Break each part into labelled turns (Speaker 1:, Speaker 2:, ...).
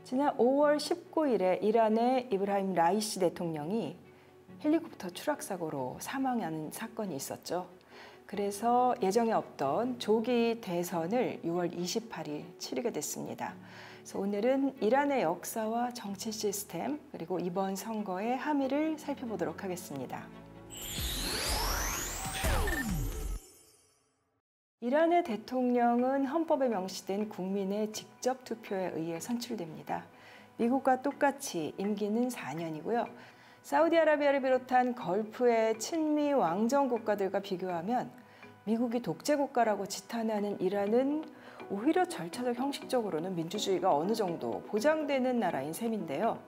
Speaker 1: 지난 5월 19일에 이란의 이브라힘 라이시 대통령이 헬리콥터 추락사고로 사망하는 사건이 있었죠. 그래서 예정에 없던 조기 대선을 6월 28일 치르게 됐습니다. 그래서 오늘은 이란의 역사와 정치 시스템 그리고 이번 선거의 함의를 살펴보도록 하겠습니다. 이란의 대통령은 헌법에 명시된 국민의 직접 투표에 의해 선출됩니다. 미국과 똑같이 임기는 4년이고요. 사우디아라비아를 비롯한 걸프의 친미 왕정 국가들과 비교하면 미국이 독재 국가라고 지탄하는 이란은 오히려 절차적 형식적으로는 민주주의가 어느 정도 보장되는 나라인 셈인데요.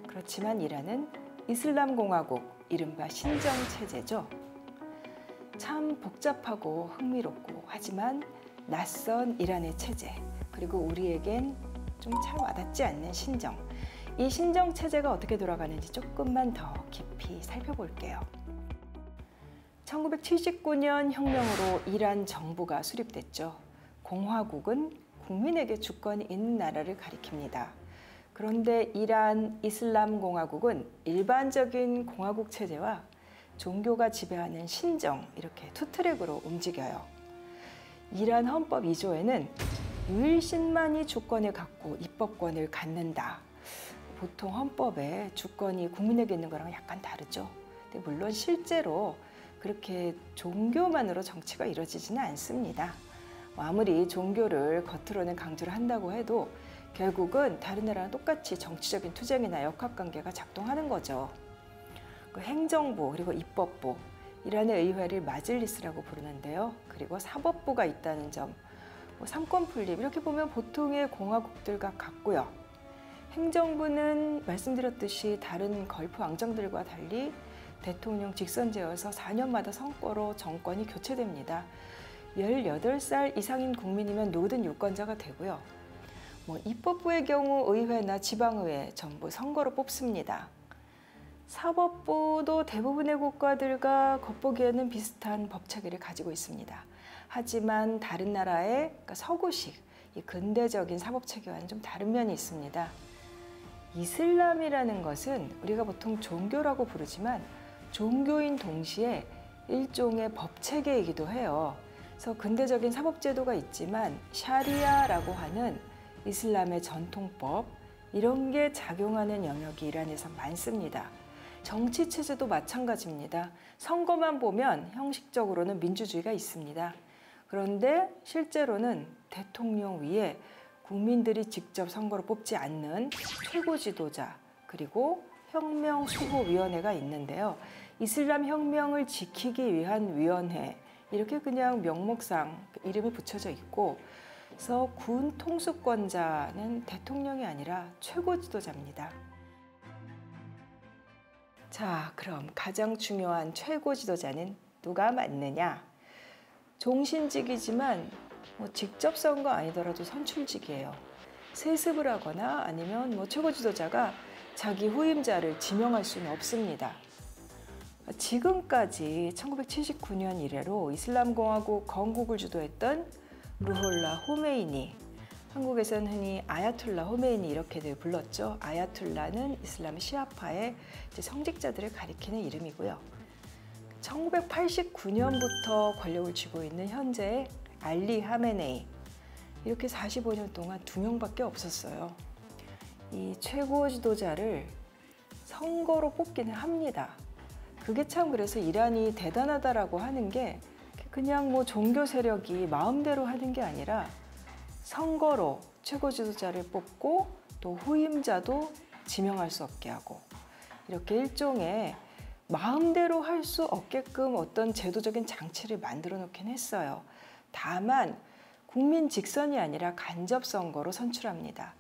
Speaker 1: 그렇지만 이란은 이슬람 공화국, 이른바 신정체제죠. 참 복잡하고 흥미롭고 하지만 낯선 이란의 체제, 그리고 우리에겐 좀 잘 와닿지 않는 신정. 이 신정 체제가 어떻게 돌아가는지 조금만 더 깊이 살펴볼게요. 1979년 혁명으로 이란 정부가 수립됐죠. 공화국은 국민에게 주권이 있는 나라를 가리킵니다. 그런데 이란 이슬람 공화국은 일반적인 공화국 체제와 종교가 지배하는 신정, 이렇게 투 트랙으로 움직여요. 이란 헌법 2조에는 유일신만이 주권을 갖고 입법권을 갖는다. 보통 헌법에 주권이 국민에게 있는 거랑 약간 다르죠. 근데 물론 실제로 그렇게 종교만으로 정치가 이루어지지는 않습니다. 아무리 종교를 겉으로는 강조를 한다고 해도 결국은 다른 나라랑 똑같이 정치적인 투쟁이나 역학관계가 작동하는 거죠. 그 행정부 그리고 입법부, 이란의 의회를 마질리스라고 부르는데요. 그리고 사법부가 있다는 점, 삼권 분립 이렇게 보면 보통의 공화국들과 같고요. 행정부는 말씀드렸듯이 다른 걸프 왕정들과 달리 대통령 직선제여서 4년마다 선거로 정권이 교체됩니다. 18살 이상인 국민이면 모든 유권자가 되고요. 입법부의 경우 의회나 지방의회 전부 선거로 뽑습니다. 사법부도 대부분의 국가들과 겉보기에는 비슷한 법 체계를 가지고 있습니다. 하지만 다른 나라의 그러니까 서구식, 이 근대적인 사법 체계와는 좀 다른 면이 있습니다. 이슬람이라는 것은 우리가 보통 종교라고 부르지만 종교인 동시에 일종의 법 체계이기도 해요. 그래서 근대적인 사법 제도가 있지만 샤리아라고 하는 이슬람의 전통법, 이런 게 작용하는 영역이 이란에서 많습니다. 정치 체제도 마찬가지입니다. 선거만 보면 형식적으로는 민주주의가 있습니다. 그런데 실제로는 대통령 위에 국민들이 직접 선거로 뽑지 않는 최고 지도자, 그리고 혁명수호위원회가 있는데요. 이슬람 혁명을 지키기 위한 위원회, 이렇게 그냥 명목상 이름이 붙여져 있고, 그래서 군 통수권자는 대통령이 아니라 최고 지도자입니다. 자, 그럼 가장 중요한 최고 지도자는 누가 맡느냐? 종신직이지만 직접 선거 아니더라도 선출직이에요. 세습을 하거나 아니면 최고 지도자가 자기 후임자를 지명할 수는 없습니다. 지금까지 1979년 이래로 이슬람공화국 건국을 주도했던 루홀라 호메이니, 한국에서는 흔히 아야툴라 호메이니 이렇게들 불렀죠. 아야툴라는 이슬람 시아파의 성직자들을 가리키는 이름이고요. 1989년부터 권력을 쥐고 있는 현재의 알리 하메네이, 이렇게 45년 동안 2명밖에 없었어요. 이 최고 지도자를 선거로 뽑기는 합니다. 그게 참 그래서 이란이 대단하다라고 하는 게 그냥 종교 세력이 마음대로 하는 게 아니라 선거로 최고 지도자를 뽑고 또 후임자도 지명할 수 없게 하고, 이렇게 일종의 마음대로 할 수 없게끔 어떤 제도적인 장치를 만들어 놓긴 했어요. 다만 국민 직선이 아니라 간접 선거로 선출합니다.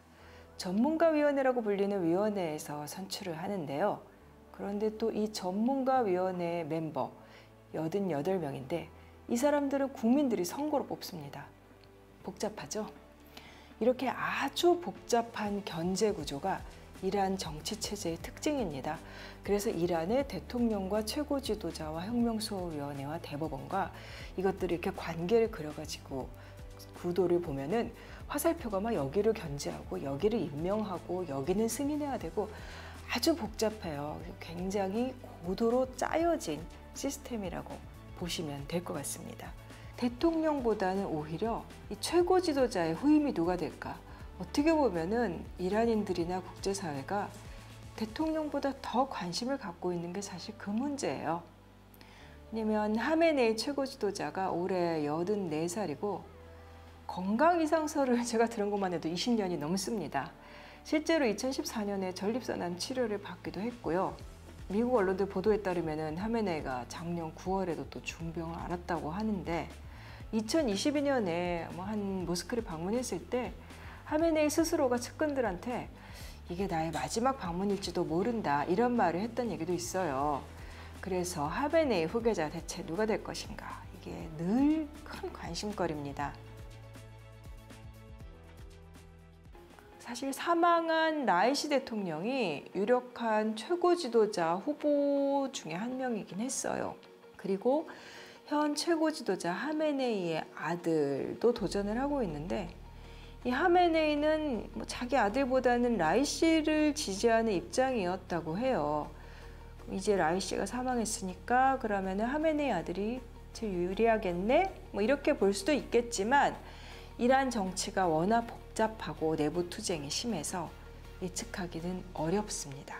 Speaker 1: 전문가위원회라고 불리는 위원회에서 선출을 하는데요. 그런데 또 이 전문가위원회 멤버 88명인데 이 사람들은 국민들이 선거로 뽑습니다. 복잡하죠? 이렇게 아주 복잡한 견제 구조가 이란 정치 체제의 특징입니다. 그래서 이란의 대통령과 최고 지도자와 혁명수호위원회와 대법원과 이것들이 이렇게 관계를 그려가지고 구도를 보면은 화살표가 막 여기를 견제하고 여기를 임명하고 여기는 승인해야 되고 아주 복잡해요. 굉장히 고도로 짜여진 시스템이라고 보시면 될 것 같습니다. 대통령보다는 오히려 이 최고 지도자의 후임이 누가 될까? 어떻게 보면은 이란인들이나 국제사회가 대통령보다 더 관심을 갖고 있는 게 사실 그 문제예요. 왜냐면 하메네이 최고 지도자가 올해 84살이고 건강 이상설을 제가 들은 것만 해도 20년이 넘습니다. 실제로 2014년에 전립선암 치료를 받기도 했고요. 미국 언론들 보도에 따르면 하메네이가 작년 9월에도 또 중병을 앓았다고 하는데 2022년에 한 모스크를 방문했을 때 하메네이 스스로가 측근들한테 이게 나의 마지막 방문일지도 모른다 이런 말을 했던 얘기도 있어요. 그래서 하메네이 후계자 대체 누가 될 것인가 이게 늘 큰 관심거리입니다. 사실 사망한 라이시 대통령이 유력한 최고 지도자 후보 중에 한 명이긴 했어요. 그리고 현 최고 지도자 하메네이의 아들도 도전을 하고 있는데 이 하메네이는 자기 아들보다는 라이시를 지지하는 입장이었다고 해요. 이제 라이시가 사망했으니까 그러면 하메네이 아들이 제일 유리하겠네? 이렇게 볼 수도 있겠지만 이란 정치가 워낙 복잡하고 내부 투쟁이 심해서 예측하기는 어렵습니다.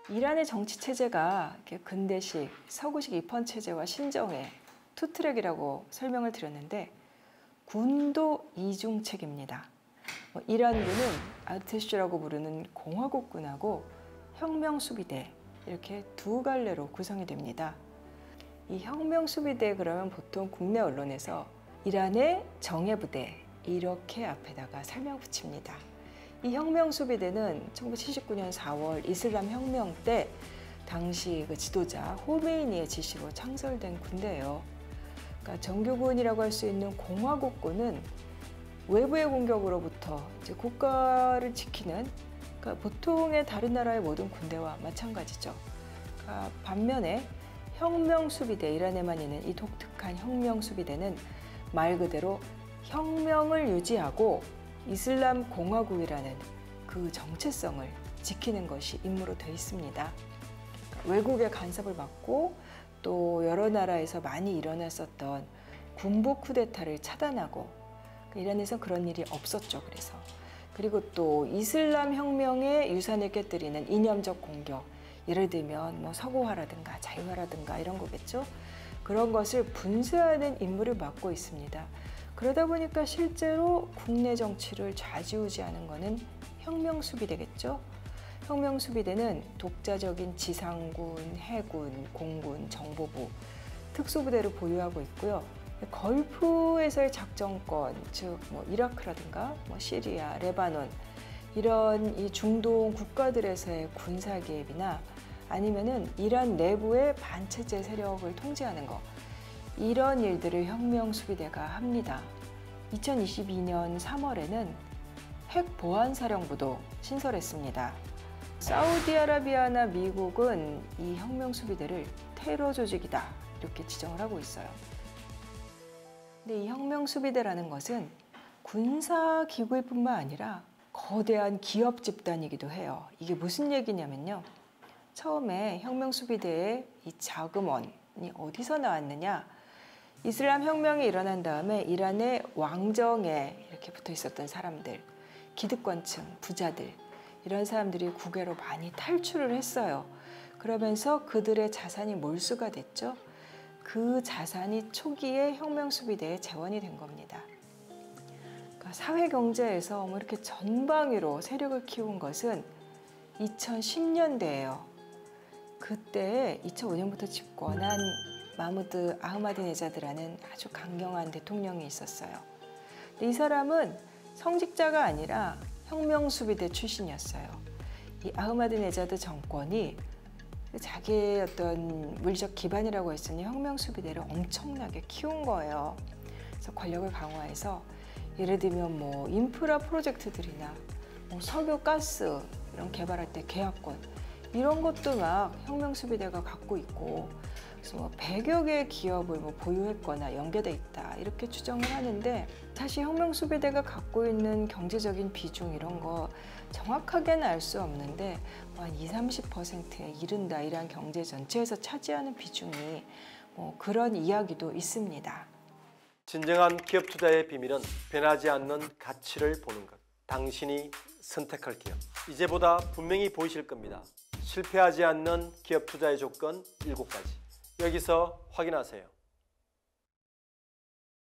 Speaker 1: 이란의 정치 체제가 근대식, 서구식 입헌 체제와 신정의 투트랙이라고 설명을 드렸는데 군도 이중책입니다. 이란군은 아르테슈라고 부르는 공화국군하고 혁명수비대 이렇게 두 갈래로 구성이 됩니다. 이 혁명수비대 그러면 보통 국내 언론에서 이란의 정예부대 이렇게 앞에다가 설명 붙입니다. 이 혁명수비대는 1979년 4월 이슬람 혁명 때 당시 그 지도자 호메이니의 지시로 창설된 군대예요. 그러니까 정규군이라고 할 수 있는 공화국군은 외부의 공격으로부터 이제 국가를 지키는 그러니까 보통의 다른 나라의 모든 군대와 마찬가지죠. 그러니까 반면에 혁명수비대, 이란에만 있는 이 독특한 혁명수비대는 말 그대로 혁명을 유지하고 이슬람 공화국이라는 그 정체성을 지키는 것이 임무로 되어 있습니다. 그러니까 외국의 간섭을 받고 또 여러 나라에서 많이 일어났었던 군부 쿠데타를 차단하고 이란에서 그런 일이 없었죠. 그리고 또 이슬람 혁명의 유산을 깨뜨리는 이념적 공격, 예를 들면 서구화라든가 자유화라든가 이런 거겠죠. 그런 것을 분쇄하는 임무를 맡고 있습니다. 그러다 보니까 실제로 국내 정치를 좌지우지하는 것은 혁명수비대겠죠. 혁명수비대는 독자적인 지상군, 해군, 공군, 정보부, 특수부대를 보유하고 있고요. 걸프에서의 작전권, 즉 이라크라든가 시리아, 레바논 이런 이 중동 국가들에서의 군사 개입이나 아니면은 이란 내부의 반체제 세력을 통제하는 것 이런 일들을 혁명수비대가 합니다. 2022년 3월에는 핵보안사령부도 신설했습니다. 사우디아라비아나 미국은 이 혁명수비대를 테러 조직이다 이렇게 지정을 하고 있어요. 근데 이 혁명수비대라는 것은 군사기구일 뿐만 아니라 거대한 기업 집단이기도 해요. 이게 무슨 얘기냐면요. 처음에 혁명수비대의 이 자금원이 어디서 나왔느냐. 이슬람 혁명이 일어난 다음에 이란의 왕정에 이렇게 붙어 있었던 사람들, 기득권층, 부자들 이런 사람들이 국외로 많이 탈출을 했어요. 그러면서 그들의 자산이 몰수가 됐죠. 그 자산이 초기에 혁명수비대의 재원이 된 겁니다. 그러니까 사회경제에서 이렇게 전방위로 세력을 키운 것은 2010년대예요. 그때 2005년부터 집권한 마무드 아흐마디네자드라는 아주 강경한 대통령이 있었어요. 근데 이 사람은 성직자가 아니라 혁명수비대 출신이었어요. 이 아흐마디네자드 정권이 자기의 어떤 물리적 기반이라고 했으니 혁명수비대를 엄청나게 키운 거예요. 그래서 권력을 강화해서 예를 들면 인프라 프로젝트들이나 석유, 가스 이런 개발할 때 계약권 이런 것도 막 혁명수비대가 갖고 있고 그래서 100여 개의 기업을 보유했거나 연계돼 있다 이렇게 추정을 하는데 사실 혁명수비대가 갖고 있는 경제적인 비중 이런 거 정확하게는 알 수 없는데 한 20-30%에 이른다. 이란 경제 전체에서 차지하는 비중이 그런 이야기도 있습니다.
Speaker 2: 진정한 기업 투자의 비밀은 변하지 않는 가치를 보는 것. 당신이 선택할 기업. 이제보다 분명히 보이실 겁니다. 실패하지 않는 기업 투자의 조건 7가지. 여기서 확인하세요.